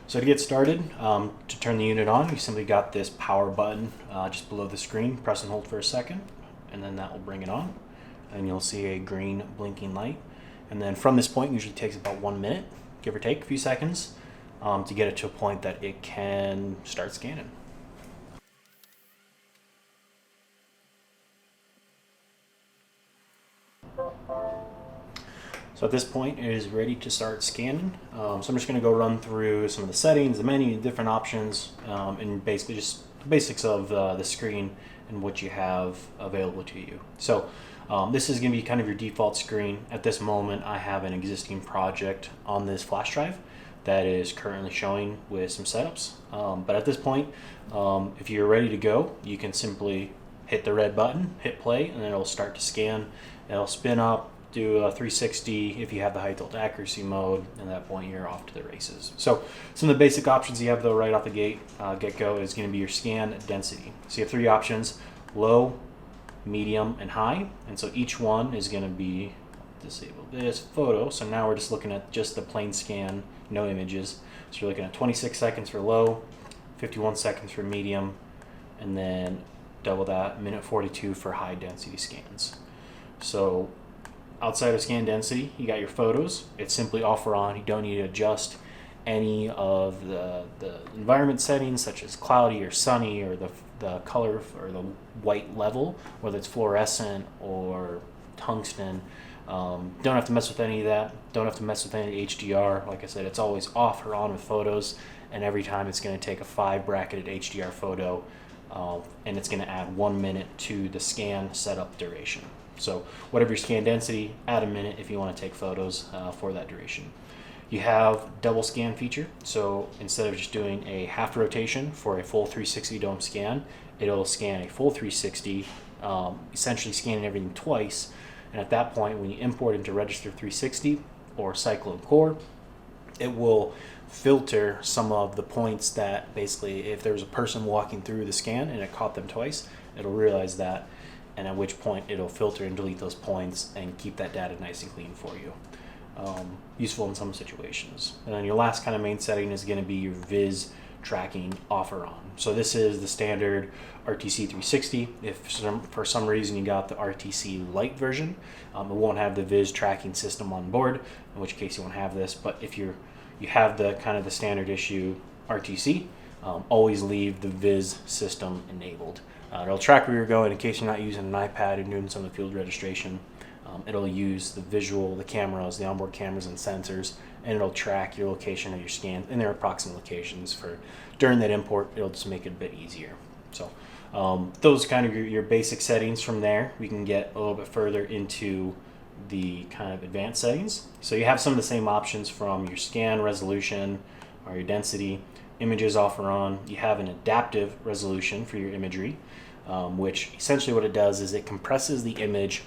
So to get started, to turn the unit on, you simply got this power button just below the screen. Press and hold for a second, and then that will bring it on. And you'll see a green blinking light. And then from this point, it usually takes about 1 minute, give or take a few seconds, to get it to a point that it can start scanning. So at this point, it is ready to start scanning. So I'm just going to go run through some of the settings, the menu, different options, and basically just the basics of the screen and what you have available to you. So this is going to be kind of your default screen. At this moment, I have an existing project on this flash drive that is currently showing with some setups. But at this point, if you're ready to go, you can simply hit the red button, hit play, and then it'll start to scan. It'll spin up, do a 360 if you have the high tilt accuracy mode, and at that point you're off to the races. So some of the basic options you have though right off the get-go is going to be your scan density. So you have 3 options: low, medium, and high. And so each one is going to be, disable this photo. So now we're just looking at just the plain scan, no images. So you're looking at 26 seconds for low, 51 seconds for medium, and then double that, minute 42 for high density scans. So outside of scan density, you got your photos. It's simply off or on. You don't need to adjust any of the environment settings, such as cloudy or sunny, or the color or the white level, whether it's fluorescent or tungsten. Don't have to mess with any of that. Don't have to mess with any HDR. Like I said, it's always off or on with photos, and every time it's going to take a 5 bracketed HDR photo, and it's going to add 1 minute to the scan setup duration. So whatever your scan density, add a minute if you want to take photos for that duration. You have double scan feature. So instead of just doing a half rotation for a full 360 dome scan, it'll scan a full 360, essentially scanning everything twice. And at that point, when you import into Register 360 or Cyclone Core, it will filter some of the points that basically, if there's a person walking through the scan and it caught them twice, it'll realize that, and at which point it'll filter and delete those points and keep that data nice and clean for you. Useful in some situations. And then your last kind of main setting is going to be your viz tracking off or on. So this is the standard RTC 360. If for some reason you got the RTC Lite version, it won't have the viz tracking system on board, in which case you won't have this. But if you have the kind of the standard issue RTC, always leave the viz system enabled. It'll track where you're going in case you're not using an iPad and doing some of the field registration. It'll use the visual, the cameras, the onboard cameras and sensors, and it'll track your location of your scan and their approximate locations for during that import. It'll just make it a bit easier. So those kind of your basic settings. From there, we can get a little bit further into the kind of advanced settings. So you have some of the same options from your scan resolution or your density, images off or on. You have an adaptive resolution for your imagery, which essentially what it does is it compresses the image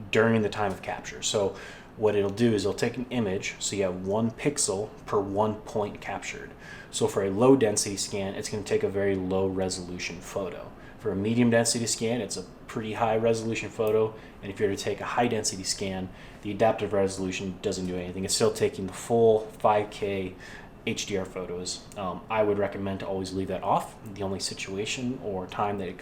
during the time of capture. So what it'll do is it'll take an image, so you have 1 pixel per 1 point captured. So for a low density scan, it's going to take a very low resolution photo. For a medium density scan, it's a pretty high resolution photo, and if you're to take a high density scan, the adaptive resolution doesn't do anything. It's still taking the full 5K HDR photos. I would recommend to always leave that off. The only situation or time that it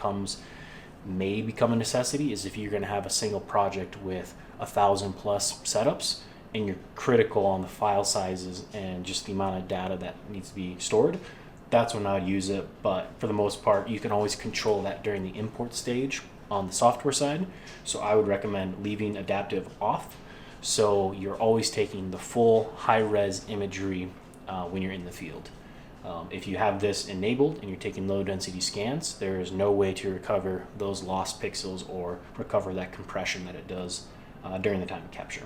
may become a necessity is if you're going to have a single project with 1,000 plus setups and you're critical on the file sizes and just the amount of data that needs to be stored. That's when I'd use it. But for the most part, you can always control that during the import stage on the software side. So I would recommend leaving adaptive off, so you're always taking the full high-res imagery when you're in the field. If you have this enabled and you're taking low density scans, there is no way to recover those lost pixels or recover that compression that it does during the time of capture.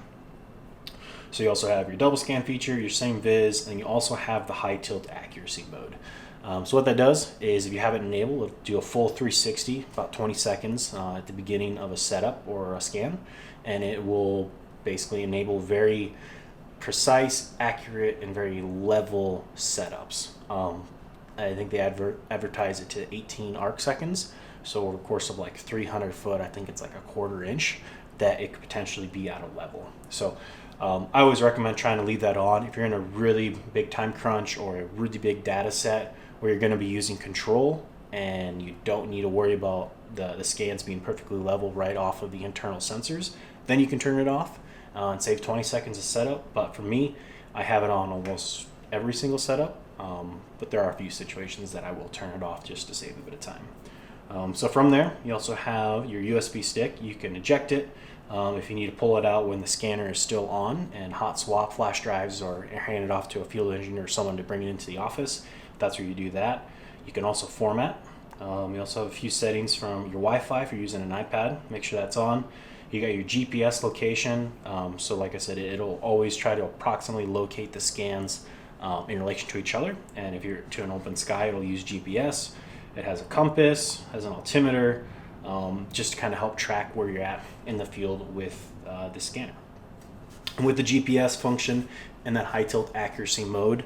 So you also have your double scan feature, your same viz, and you also have the high tilt accuracy mode. So what that does is if you have it enabled, it'll do a full 360, about 20 seconds at the beginning of a setup or a scan, and it will basically enable very precise, accurate, and very level setups. I think they advertise it to 18 arc seconds. So over the course of like 300 foot, I think it's like a 1/4 inch that it could potentially be out of level. So I always recommend trying to leave that on if you're in a really big time crunch or a really big data set where you're going to be using control and you don't need to worry about the scans being perfectly level right off of the internal sensors. Then you can turn it off and save 20 seconds of setup. But for me, I have it on almost every single setup, but there are a few situations that I will turn it off just to save a bit of time. So from there, you also have your USB stick. You can eject it if you need to pull it out when the scanner is still on, and hot swap flash drives or hand it off to a field engineer or someone to bring it into the office. That's where you do that. You can also format. You also have a few settings from your Wi-Fi if you're using an iPad. Make sure that's on. You got your GPS location. So like I said, it'll always try to approximately locate the scans in relation to each other. And if you're to an open sky, it'll use GPS. It has a compass, has an altimeter, just to kind of help track where you're at in the field with the scanner. And with the GPS function and that high tilt accuracy mode,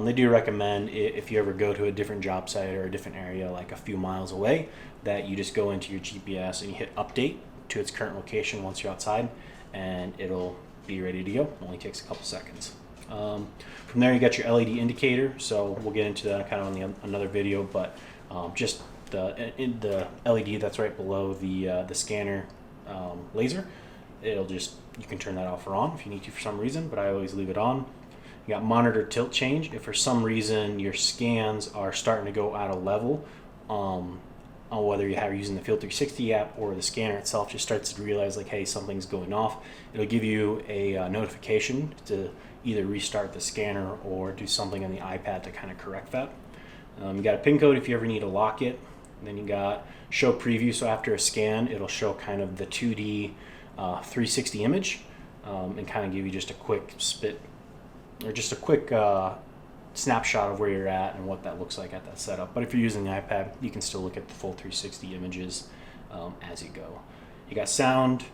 they do recommend if you ever go to a different job site or a different area like a few miles away, that you just go into your GPS and you hit update to its current location once you're outside, and it'll be ready to go. It only takes a couple seconds. From there, you got your LED indicator. So we'll get into that kind of on another video, but just the LED that's right below the scanner laser, you can turn that off or on if you need to for some reason, but I always leave it on. You got monitor tilt change. If for some reason your scans are starting to go out of level, on whether you're using the Field 360 app or the scanner itself just starts to realize like, hey, something's going off, it'll give you a notification to either restart the scanner or do something on the iPad to kind of correct that. You got a pin code if you ever need to lock it. And then you got show preview. So after a scan, it'll show kind of the 2D 360 image and kind of give you just a quick snapshot of where you're at and what that looks like at that setup. But if you're using the iPad, you can still look at the full 360 images as you go. You got sound,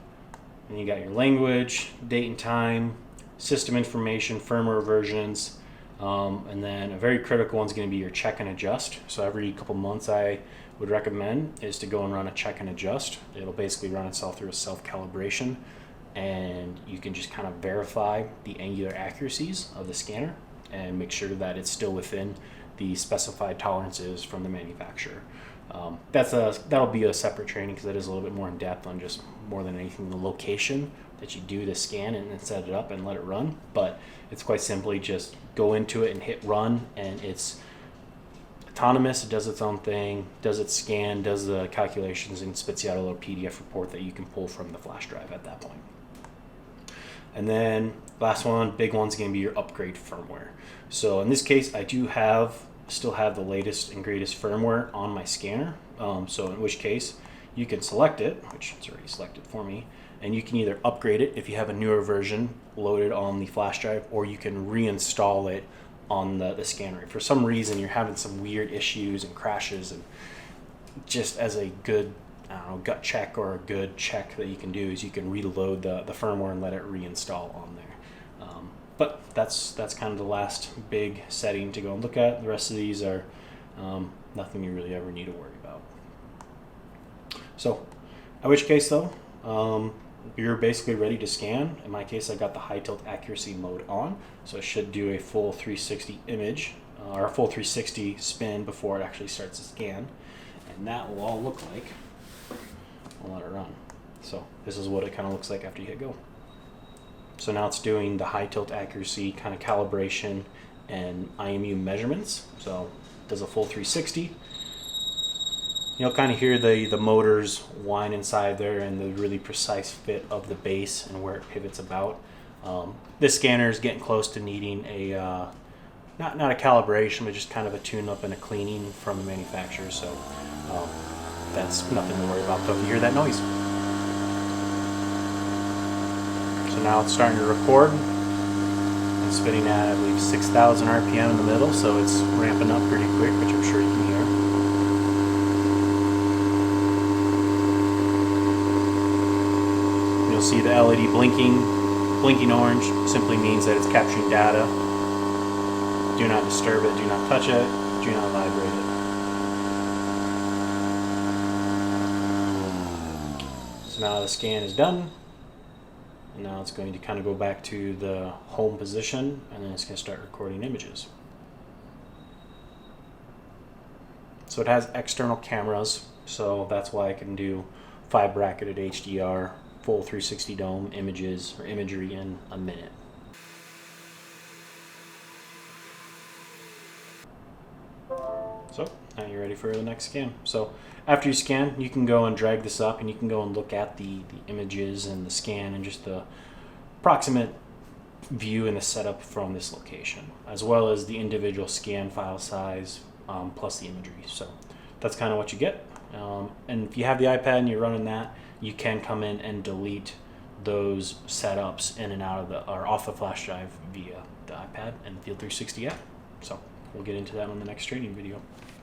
and you got your language, date and time, system information, firmware versions, and then a very critical one's going to be your check and adjust. So every couple months I would recommend is to go and run a check and adjust. It'll basically run itself through a self-calibration, and you can just kind of verify the angular accuracies of the scanner and make sure that it's still within the specified tolerances from the manufacturer. That'll be a separate training because that is a little bit more in depth on just more than anything the location that you do to scan and then set it up and let it run. But it's quite simply just go into it and hit run, and it's autonomous. It does its own thing, does its scan, does the calculations, and spits you out a little PDF report that you can pull from the flash drive at that point. And then last one, big one's going to be your upgrade firmware. So in this case, I do still have the latest and greatest firmware on my scanner. So in which case, you can select it, which it's already selected for me, and you can either upgrade it if you have a newer version loaded on the flash drive, or you can reinstall it on the scanner. If for some reason you're having some weird issues and crashes, and just as a good gut check or a good check that you can do is you can reload the firmware and let it reinstall on there. But that's kind of the last big setting to go and look at. The rest of these are nothing you really ever need to worry about. So in which case though, you're basically ready to scan. In my case, I got the high tilt accuracy mode on, so it should do a full 360 image or a full 360 spin before it actually starts to scan, and that will all look like. I'll let it run. So this is what it kind of looks like after you hit go. So now it's doing the high tilt accuracy kind of calibration and IMU measurements. So it does a full 360. You'll kind of hear the motors whine inside there and the really precise fit of the base and where it pivots about. This scanner is getting close to needing a not a calibration, but just kind of a tune-up and a cleaning from the manufacturer. So that's nothing to worry about. Though if you hear that noise. So now it's starting to record. It's spinning at, I believe, 6,000 RPM in the middle, so it's ramping up pretty quick, which I'm sure you can hear. You'll see the LED blinking orange simply means that it's capturing data. Do not disturb it, do not touch it, do not vibrate it. So now the scan is done, And now it's going to kind of go back to the home position, and then it's going to start recording images. So it has external cameras, so that's why I can do 5 bracketed HDR, full 360 dome images or imagery in a minute. So now you're ready for the next scan. So after you scan, you can go and drag this up, and you can go and look at the images and the scan and just the approximate view and the setup from this location, as well as the individual scan file size plus the imagery. So that's kind of what you get. And if you have the iPad and you're running that, you can come in and delete those setups in and out of the or off the flash drive via the iPad and the Field 360 app. So we'll get into that on the next training video.